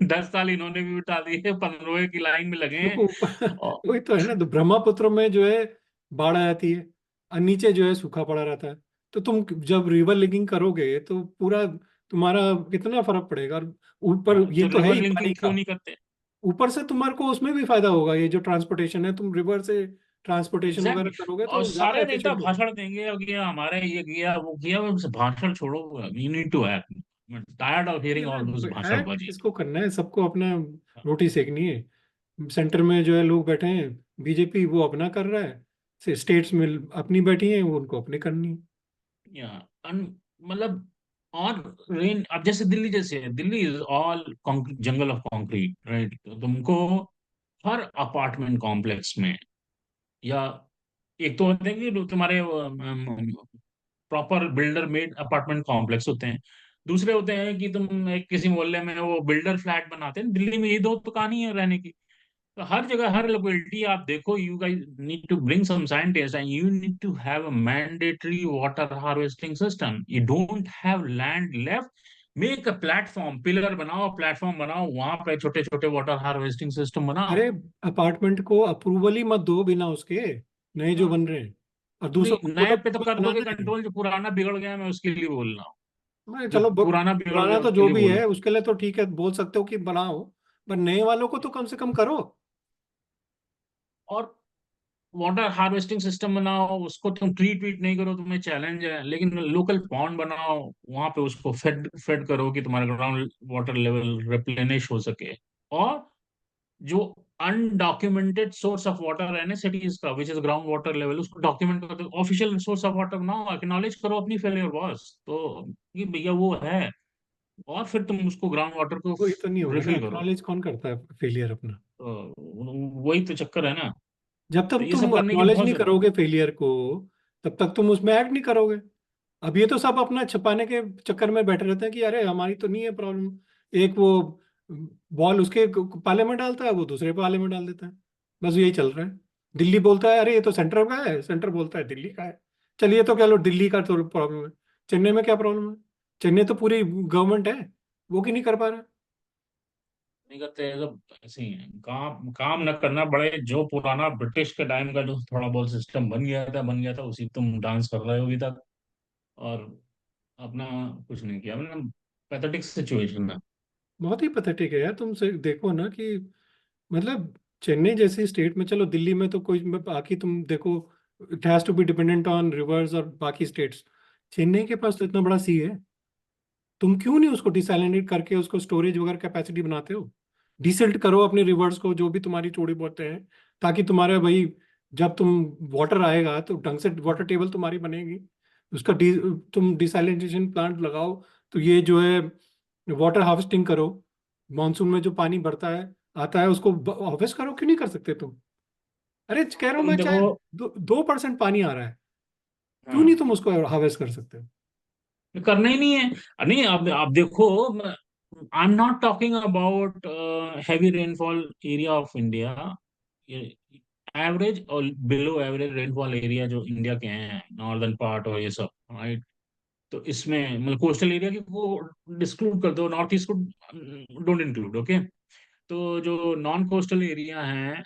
10 साल इन्होंने भी बिता दिए, 15वें की लाइन में लगे हैं। देखो और वही तो है ना, तो ब्रह्मपुत्र में जो है बाढ़ आ जाती है, और नीचे जो है सूखा पड़ा रहता है। तो तुम जब रिवर लिंकिंग करोगे तो पूरा तुम्हारा कितना फर्क पड़ेगा? और ऊपर ये तो तो है रिवर ही पानी लिंकिंग का, क्यों नहीं करते? ऊपर से तुम्हारे को उसमें भी फायदा होगा, ये जो ट्रांसपोर्टेशन है, तुम रिवर से ट्रांसपोर्टेशन वगैरह एग्जैक्टली। करोगे और तो ज्यादा सारे नेता एफिशिएंट होगा। भाषण देंगे, अब ये हमारे ये किया वो किया, बस भाषण छोड़ो, you need to act. Tired of ये हियरिंग ना, ऑल दिस हैक भाषणबाजी। किसको करना है? सबको अपना रोटी सेकनी है। सेंटर में जो है लोग बैठे हैं, बीजेपी वो अपना कर रहा है, से स्टेट्स में अपनी बैठी हैं, वो उनको अपनी करनी है। या मतलब, और रेन, अब जैसे दिल्ली, जैसे है, Delhi is all jungle of concrete, right? तो तुमको हर अपार्टमेंट कॉम्प्लेक्स में, या एक तो होते हैं कि तुम्हारे proper builder made apartment complex होते हैं, दूसरे होते हैं कि तुम एक किसी मोहल्ले में वो बिल्डर फ्लैट बनाते हैं। दिल्ली में ये दो तो कहानी है रहने की। तो हर जगह, हर लोकेलिटी आप देखो, you guys need to bring some scientist and you need to have a mandatory water harvesting system. You don't have land left, make a platform, pillar बनाओ, प्लेटफॉर्म बनाओ, वहां पे छोटे छोटे वाटर हार्वेस्टिंग सिस्टम बनाओ। अरे अपार्टमेंट को approval ही मत दो बिना उसके, नए जो हाँ, बन रहे हैं। और दूसरों को नहीं, बोलो नए पे तो अप्रूवल कर दोगे बनाना है। कंट्रोल, जो पुराना बिगड़ गया मैं उसके लिए बोल रहा हूँ। मैं जो चलो पुराना बिगड़ पुराना गया तो उसके जो लिए भी बोल रहा है हूँ। उसके लिए तो ठीक है, बोल सकते हो कि बनाओ, पर नए वालों को तो कम से कम करो। और वाटर हार्वेस्टिंग सिस्टम बनाओ, उसको तुम ट्रीट वीट नहीं करो, तुम्हें चैलेंज है, लेकिन लोकल पॉन्ड बनाओ, वहां पे उसको फेड फेड करो कि तुम्हारा ग्राउंड वाटर लेवल रिप्लेनिश हो सके। और जो अनडॉक्यूमेंटेड सोर्स ऑफ वाटर है ना सिटीज का, which is ground water level, उसको डॉक्यूमेंट करो, ऑफिशियल सोर्स ऑफ वाटर बनाओ, एक्नॉलेज करो अपनी फेलियर बॉस, तो ये भैया वो है। और फिर तुम उसको ग्राउंड वाटर को वही तो नहीं होगा ना, रिफिल करो। एक्नॉलेज कौन करता है फेलियर अपना। तो वही तो चक्कर है ना। जब तो तक ये तुम सब करने की एक्नॉलेज बहुत नहीं जरूरत करोगे फेलियर को, तब तक तुम उसमें एक्ट नहीं करोगे। अब ये तो सब अपना छुपाने के चक्कर में बैठे रहते हैं कि अरे हमारी तो नहीं है प्रॉब्लम। एक वो बॉल उसके पाले में डालता है, वो दूसरे पाले में डाल देता है। बस यही चल रहा है। दिल्ली बोलता है अरे ये तो सेंटर का है, सेंटर बोलता है दिल्ली का है। चलिए तो कह लो दिल्ली का तो प्रॉब्लम है। चेन्नई में क्या प्रॉब्लम है? चेन्नई तो पूरी गवर्नमेंट है, वो क्यों नहीं कर पा रहा? नहीं करते हैं सब, ऐसे ही है। काम काम न करना बड़े, जो पुराना ब्रिटिश के टाइम का जो थोड़ा बहुत सिस्टम बन गया था उसी पे तुम डांस कर रहे हो अभी तक। और अपना कुछ नहीं किया, मतलब पैथेटिक सिचुएशन है। बहुत ही पथेटिक है यार। तुम से देखो ना कि मतलब चेन्नई जैसी स्टेट में, चलो दिल्ली में तो कोई बाकी तुम देखो, it has to be dependent on rivers और बाकी स्टेट्स। चेन्नई के पास तो इतना बड़ा सी है, तुम क्यों नहीं उसको डिसैलिनेट करके उसको स्टोरेज वगैरह कैपेसिटी बनाते हो? डिसिल्ट करो अपने रिवर्स को, जो भी तुम्हारी थोड़ी बहुत हैं, ताकि तुम्हारे भाई जब तुम वाटर आएगा तो ढंग से वाटर टेबल तुम्हारी बनेगी। उसका तुम डिसैलिनेशन प्लांट लगाओ, तो ये जो है वाटर हार्वेस्टिंग करो। मानसून में जो पानी बढ़ता है आता है उसको हार्वेस्ट करो, क्यों नहीं कर सकते तुम? अरे कह रहा हूँ तुम मैं, चाहे देखो। 2% पानी आ रहा है, क्यों नहीं हाँ, तुम उसको हार्वेस्ट कर सकते हो? करना ही नहीं है। नहीं, अब देखो, I am not talking about heavy rainfall area of India, average और बिलो एवरेज रेनफॉल एरिया जो इंडिया के हैं, नॉर्दर्न पार्ट और ये सब, राइट? तो इसमें मतलब कोस्टल एरिया की वो डिस्क्लूड कर दो, नॉर्थ ईस्ट को डोंट इंक्लूड, ओके? तो जो नॉन कोस्टल एरिया हैं,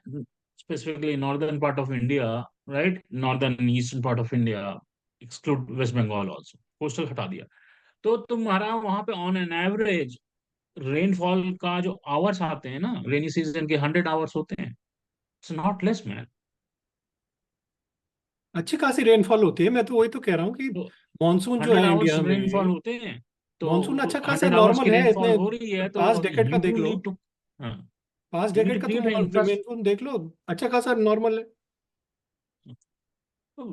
specifically northern part of India, right, northern eastern part of India, exclude West Bengal also, coastal हटा दिया, तो तुम्हारा वहां पे ऑन एन एवरेज रेनफॉल का जो आवर्स आते हैं ना रेनी सीजन के, 100 आवर्स होते हैं। It's not less man. अच्छी खासी रेनफॉल होती है, मैं तो वही तो कह रहा हूँ कि तो मानसून जो 100 है आवर्स इंडिया रेनफॉल में, होते हैं। तो मानसून अच्छा खासा 100 आवर्स नॉर्मल की है रेनफॉल इतने। हो रही है, तो पास्ट डेकेड का यू देख टू लो, नीड टू, हाँ, past you need decade to का क्रिएट तुम मानसून देख लो, अच्छा खासा नॉर्मल है।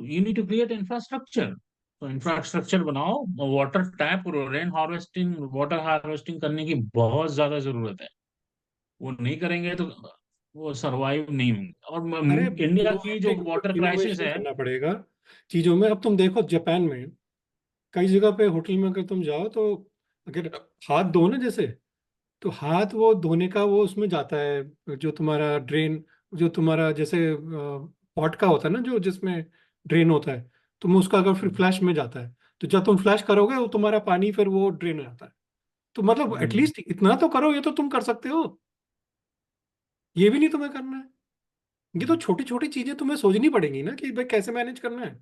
You need to create infrastructure. तो इंफ्रास्ट्रक्चर बनाओ, water tap, rain harvesting, water harvesting करने की बहुत ज्यादा जरूरत है। वो नहीं करेंगे तो वो सरवाइव नहीं होंगे। अरे और इंडिया की जो वाटर क्राइसिस इनोवेशन है। करना पड़ेगा चीजों में। अब तुम देखो जापान में कई जगह पे होटल में अगर तुम जाओ तो अगर हाथ धो ना जैसे, तो हाथ वो धोने का वो उसमें जाता है, जो तुम्हारा ड्रेन, जो तुम्हारा जैसे पॉट का होता है ना, जो जिसमें ड्रेन होता है, तुम उसका अगर फिर फ्लैश में जाता है, तो जब तुम फ्लैश करोगे वो तुम्हारा पानी फिर वो ड्रेन हो जाता है। तो मतलब हम्म, एटलीस्ट इतना तो करो, ये तो तुम कर सकते हो। ये भी नहीं तुम्हें करना है। ये तो छोटी छोटी चीजें तुम्हें सोचनी पड़ेंगी ना कि भाई कैसे मैनेज करना है।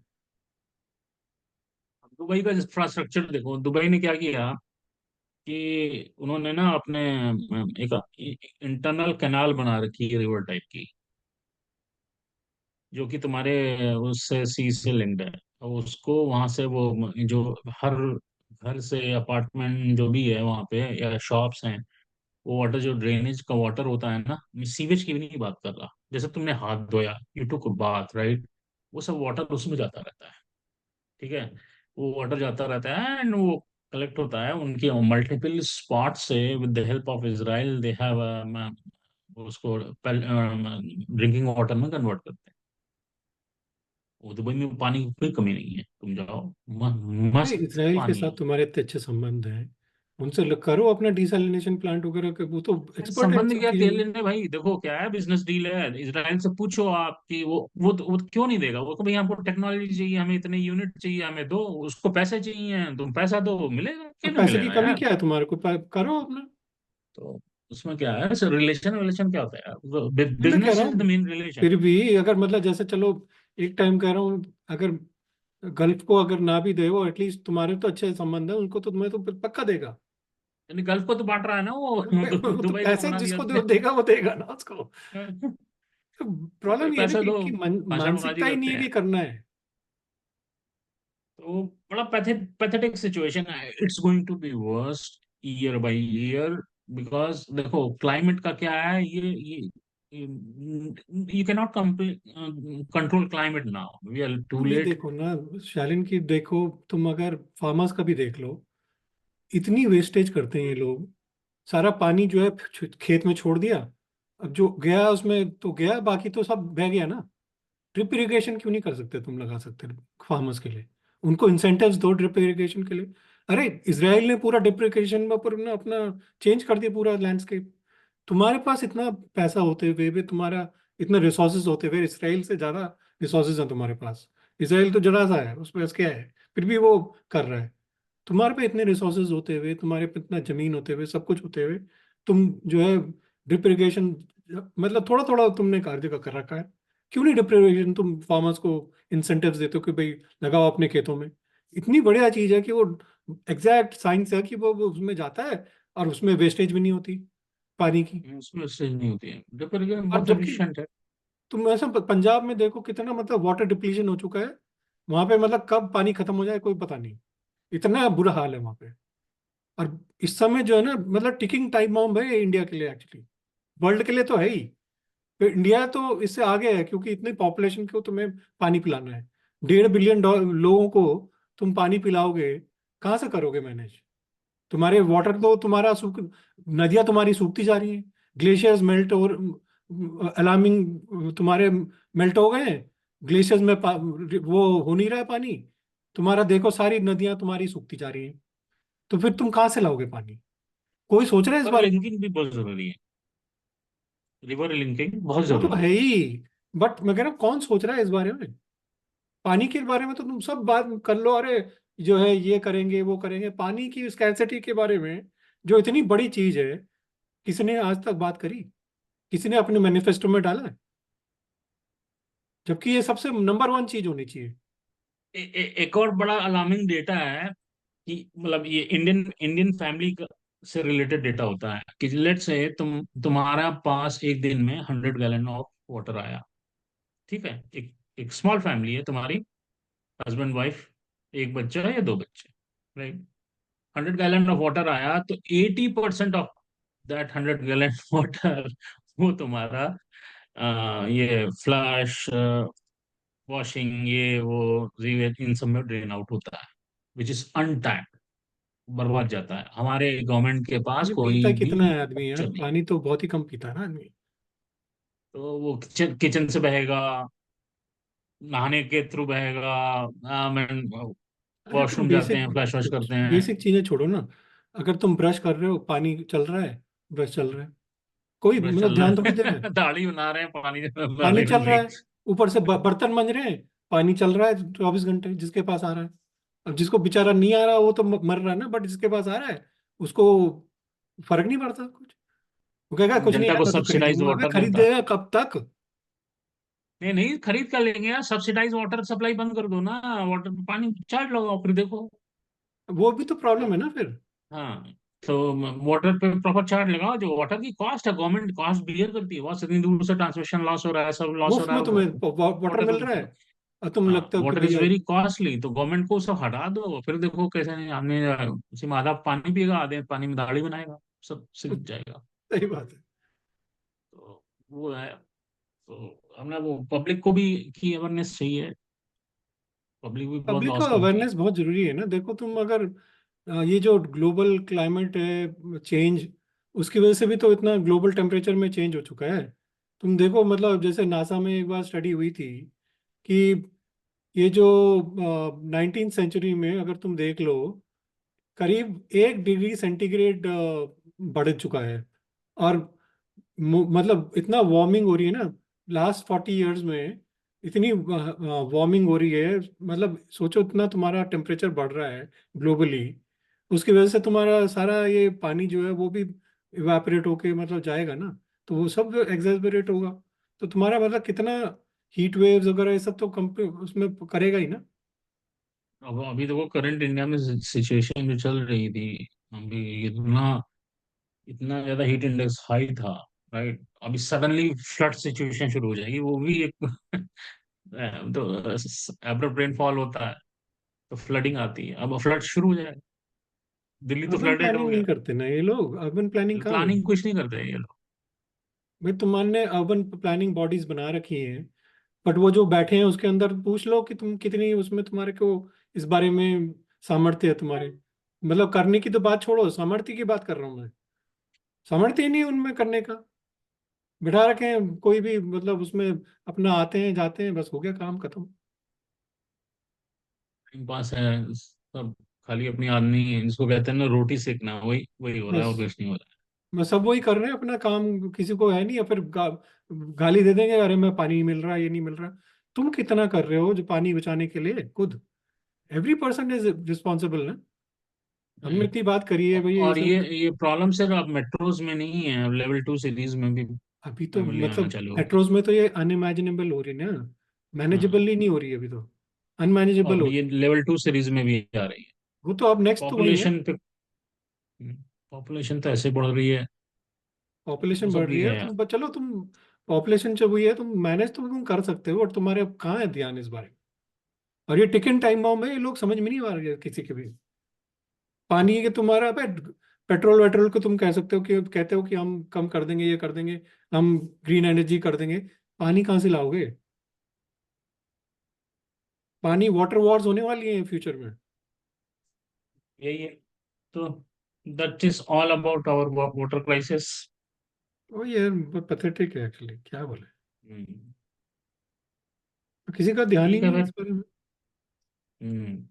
दुबई का इंफ्रास्ट्रक्चर देखो, दुबई ने क्या किया कि उन्होंने ना अपने एक इंटरनल कैनाल बना रखी है रिवर टाइप की, जो कि तुम्हारे उससे सी से लिंक्ड है। और उसको वहां से वो जो हर घर से अपार्टमेंट जो भी है वहां पे, या शॉप्स हैं, वो वाटर जो ड्रेनेज का वाटर होता है ना, मैं सीवेज की भी नहीं बात कर रहा, जैसे तुमने हाथ धोया, यू टुक बाथ, राइट, वो सब वाटर उसमें जाता रहता है, ठीक है? वो वाटर जाता रहता है एंड वो कलेक्ट होता है उनके मल्टीपल स्पॉट से। With the help of Israel they have उसको ड्रिंकिंग वाटर में कन्वर्ट करते हैं। वो दुबई में पानी की कोई कमी नहीं है, तुम जाओ, नहीं, मस्त इसराइल के पानी साथ है। तुम्हारे इतने अच्छे संबंध हैं, उनसे करो अपना डिसैलिनेशन प्लांट वगैरह वो तो एक्सपर्ट है इन संबंध सब क्या चीजों तेल में। लेने, भाई देखो क्या है, बिजनेस डील है। इसराइल से पूछो आपकी, वो क्यों नहीं देगा? वो तो भाई हमको टेक्नोलॉजी चाहिए, हमें इतने यूनिट चाहिए, हमें दो। उसको पैसे चाहिए, तुम पैसा दो, मिलेगा, तो क्यों नहीं पैसे की मिलेगा कमी यार? क्या है तुम्हारे को, करो अपना। तो उसमें क्या है सर, रिलेशन रिलेशन क्या होता है यार? नहीं, मैं कह बिजनेस रहा इज द हूँ मेन रिलेशन। फिर भी अगर मतलब जैसे चलो, एक टाइम कह रहा हूँ, अगर गल्फ को अगर ना भी दे वो, एटलीस्ट तुम्हारे तो अच्छे संबंध है उनको, तो तुम्हें तो फिर पक्का देगा। यानी गल्फ को तो बांट रहा है ना वो। वो तो दुबई तो पैसे बना दिया जिसको उसने। देगा वो देगा ना उसको। तो तो भाई प्रॉब्लम ये है ना पैसा कि दो, इनकी भाषणबाजी मानसिकता ही नहीं करते है हैं। कि करना है। तो बड़ा पैथेटिक सिचुएशन है। It's going to be worse year by year. Because देखो क्लाइमेट का क्या है, ये you can not control climate now, we are too ये लेट। देखो ना शालिन की, देखो तुम अगर फार्मर्स का भी देख लो, इतनी वेस्टेज करते हैं ये लोग। सारा पानी जो है खेत में छोड़ दिया, अब जो गया उसमें तो गया, बाकी तो सब बह गया ना। ड्रिप इरिगेशन क्यों नहीं कर सकते, तुम लगा सकते फार्मर्स के लिए, उनको इंसेंटिव्स दो ड्रिप इरिगेशन के लिए। अरे इसराइल ने पूरा ड्रिप इरिगेशन में पर ना अपना चेंज कर दिया पूरा लैंडस्केप। तुम्हारे पास इतना पैसा होते हुए भी, तुम्हारा इतना रिसोर्सेज होते हुए, इसराइल से ज्यादा रिसोर्सेज हैं तुम्हारे पास। इसराइल तो जरा सा है, उस पर क्या है, फिर भी वो कर रहा है। तुम्हारे पे इतने रिसोर्सेज होते हुए, तुम्हारे पे इतना जमीन होते हुए, सब कुछ होते हुए, तुम जो है ड्रिप इरिगेशन, मतलब थोड़ा थोड़ा तुमने कार्य का कर रखा है। क्यों नहीं ड्रिप इरिगेशन तुम फार्मर्स को इंसेंटिव्स देते हो कि भाई लगाओ अपने खेतों में। इतनी बढ़िया चीज है कि वो एग्जैक्ट साइंस है कि वो उसमें जाता है, और उसमें वेस्टेज भी नहीं होती पानी की। उसमें स्टेज नहीं होती है, जो और बहुत जबकि एफिशिएंट है। तुम ऐसा पंजाब में देखो कितना मतलब वाटर डिप्लीशन हो चुका है वहां पे, मतलब कब पानी खत्म हो जाए कोई पता नहीं, इतना बुरा हाल है वहां पे। और इस समय जो है ना, मतलब टिकिंग टाइम बम है इंडिया के लिए एक्चुअली, वर्ल्ड के लिए तो है ही। तो इंडिया तो इससे आगे है क्योंकि इतनी पॉपुलेशन को तुम्हें पानी पिलाना है, 1.5 बिलियन लोगों को तुम पानी पिलाओगे, कहाँ से करोगे मैनेज। तुम्हारे वाटर तो तुम्हारा सूख, नदियां तुम्हारी सूखती जा रही हैं, ग्लेशियर्स मेल्ट और अलार्मिंग तुम्हारे मेल्ट हो गए हैं, ग्लेशियर्स में वो हो नहीं रहा है पानी। तुम्हारा देखो सारी नदियां तुम्हारी सूखती जा रही हैं, तो फिर तुम कहाँ से लाओगे पानी। कोई सोच रहा है इस पर बारे में। लिंकिंग भी बहुत जरूरी है। रिवर लिंकिंग बहुत वो तो जरूरी है है। ही, बट मैं कह रहा हूँ कौन सोच रहा है इस बारे में। पानी के बारे में तो तुम सब बात कर लो, अरे जो है ये करेंगे वो करेंगे, पानी की स्कैर्सिटी के बारे में जो इतनी बड़ी चीज है, किसी ने आज तक बात करी, किसी ने अपने मैनिफेस्टो में डाला है, जबकि ये सबसे नंबर वन चीज होनी चाहिए। एक और बड़ा अलार्मिंग डेटा है कि मतलब ये इंडियन इंडियन फैमिली से रिलेटेड डेटा होता है कि लेट से तुम्हारा पास एक दिन में 100 गैलन ऑफ वाटर आया। ठीक है, एक एक स्मॉल फैमिली है तुम्हारी, हस्बैंड वाइफ, एक बच्चा या दो बच्चे, राइट। 100 गैलन ऑफ वाटर आया तो 80% ऑफ दैट 100 गैलन वाटर वो तुम्हारा ये फ्लश, वॉशिंग, ये वो सीवेज, इन सब में ड्रेन आउट होता है, विच इज अनटैप्ड, बर्बाद जाता है। हमारे गवर्नमेंट के पास पानी पीता कोई भी कितना है आदमी यार, ऑप्शन नहीं। पानी तो बहुत ही कम पीता है ना आदमी। तो वो किचन किचन से बहेगा, नहाने के थ्रू बहेगा, अरे तुम वॉशरूम जाते बेसिक हैं, फ्लश वॉश करते हैं। बेसिक चीजें छोड़ो ना, अगर तुम ब्रश कर रहे हो पानी चल रहा है, ब्रश चल रहा है, कोई ब्रश मतलब चल ध्यान रहा थोड़ी दे रहा है। है, दाढ़ी बना रहे हैं, पानी पानी दाढ़ी चल बन रहा रही। है, ऊपर से बर्तन मंज रहे हैं, पानी चल रहा है 24 घंटे जिसके पास आ रहा है। अब जिसको बेचारा नहीं आ रहा वो तो मर रहा है ना, बट जिसके पास आ रहा है उसको फर्क नहीं पड़ता कुछ। वो कहेगा कुछ नहीं जनता आया, को मैं तो सब्सिडाइज खरीदूंगा, अबे वाटर मिलता है। खरीदेगा कब तक। नहीं नहीं, खरीद कर लेंगे यार, सब्सिडाइज वाटर सप्लाई बंद कर दो ना। वाटर पानी चार्ज लगाओ, फिर देखो। वो भी तो प्रॉब्लम है ना फिर। हाँ, तो वाटर पे प्रॉपर चार्ज लगाओ। जो वाटर की कॉस्ट है, गवर्नमेंट कॉस्ट बियर करती है। बहुत इतनी दूर से ट्रांसमिशन लॉस हो रहा है, सब लॉस हो मुफ्त रहा में है। तुम्हें वाटर वाटर, मिल रहा है, और तुम हाँ, लगता हो कि वाटर इज भैया। वेरी कॉस्टली, तो गवर्नमेंट को सब हटा दो, फिर देखो कैसे हमने उसी में आधा पानी पिएगा, आधे पानी में दाढ़ी बनाएगा, सब सीख जाएगा। सही बात है। तो वो है। तो हमने वो पब्लिक को भी की अवेयरनेस चाहिए। पब्लिक भी बहुत पब्लिक को लॉस पहुंची है। अवेयरनेस बहुत जरूरी है ना। देखो तुम अगर ये जो ग्लोबल क्लाइमेट है चेंज, उसकी वजह से भी तो इतना ग्लोबल टेम्परेचर में चेंज हो चुका है। तुम देखो मतलब जैसे नासा में एक बार स्टडी हुई थी कि ये जो 19th सेंचुरी में अगर तुम देख लो, करीब 1 डिग्री सेंटीग्रेड बढ़ चुका है। और मतलब इतना वार्मिंग हो रही है ना, लास्ट 40 ईयर्स में इतनी वार्मिंग हो रही है। मतलब सोचो इतना तुम्हारा टेम्परेचर बढ़ रहा है ग्लोबली, उसकी वजह से तुम्हारा सारा ये पानी जो है वो भी इवापोरेट होके मतलब जाएगा ना, तो वो सब एग्जैस्परेट होगा। तो तुम्हारा मतलब कितना हीट वेव्स वगैरह ये सब तो उसमें करेगा ही ना। अब अभी देखो करंट इंडिया में सिचुएशन जो चल रही थी, अभी इतना इतना ज्यादा हीट इंडेक्स हाई था, राइट? अभी सडनली फ्लड सिचुएशन शुरू हो जाएगी, वो भी एक तो एब्रप्ट रेनफॉल होता है तो फ्लडिंग आती है, अब फ्लड शुरू हो जाएगा। दिल्ली तो अर्बन फ्लडेड हो प्लानिंग नहीं गया। करते ना ये लोग, अर्बन प्लानिंग कहाँ हो। प्लानिंग कुछ नहीं करते ये लोग। भाई तुम्हारे अर्बन प्लानिंग बॉडीज बना रखी हैं, बट वो जो बैठे हैं उसके अंदर पूछ लो कि तुम कितनी उसमें तुम्हारे को इस बारे में सामर्थ्य है तुम्हारे। मतलब करने की तो बात छोड़ो, सामर्थ्य की बात कर रहा हूँ मैं। सामर्थ्य ही नहीं है उनमें करने का। बिठा रखे हैं कोई भी, मतलब उसमें अपना आते हैं जाते हैं, बस हो गया काम खत्म। टाइम पास है सब, खाली अपनी आदमी जिसको कहते हैं ना रोटी सेकना, वही वही हो रहा है और बस कुछ नहीं हो रहा बस सब वही कर रहे हैं अपना काम, किसी को है नहीं। या फिर गाली दे देंगे, अरे मैं पानी नहीं मिल रहा, ये नहीं मिल रहा। तुम कितना कर रहे हो जो पानी बचाने के लिए खुद। एवरी पर्सन इज रिस्पॉन्सिबल ना। है। हमने इतनी बात करी है भाई ये और सब। ये प्रॉब्लम सिर्फ अब मेट्रोज में नहीं है, अब लेवल 2 सिटीज में भी अभी तो फैमिली आना मतलब चालू हो गई। मेट्रोज में तो ये अनइमेजिनेबल हो रही है ना, हाँ, मैनेजेबल ही नहीं हो रही है अभी तो, अनमैनेजेबल और हो ये रही लेवल 2 सीरीज में भी आ रही है। है। वो तो अब नेक्स्ट तो वही है। पॉपुलेशन पे, पॉपुलेशन तो ऐसे बढ़ रही है, वो पॉपुलेशन सब बढ़ भी रही है, है। तुम चलो तुम पॉपुलेशन जब हुई है तुम मैनेज तो तुम कर सकते हो, और तुम्हारे अब कहाँ है ध्यान इस बारे में। और ये टिकन टाइम बॉम्ब है, ये लोग समझ में नहीं आ रहे किसी के भी। पानी के तुम्हारा पेट्रोल वेट्रोल को तुम कह सकते हो कि कहते हो कि हम कम कर देंगे, ये कर देंगे, हम ग्रीन एनर्जी कर देंगे। पानी कहाँ से लाओगे। पानी वाटर वॉर्स होने वाली है फ्यूचर में। यही है। तो that is all about our water crisis. वो ये पथेटिक है एक्चुअली, क्या बोले। किसी का ध्यान ही ठीक है नहीं है फिर। इस बारे में। हम्म,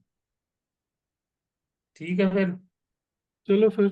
ठीक है फिर। चलो फिर।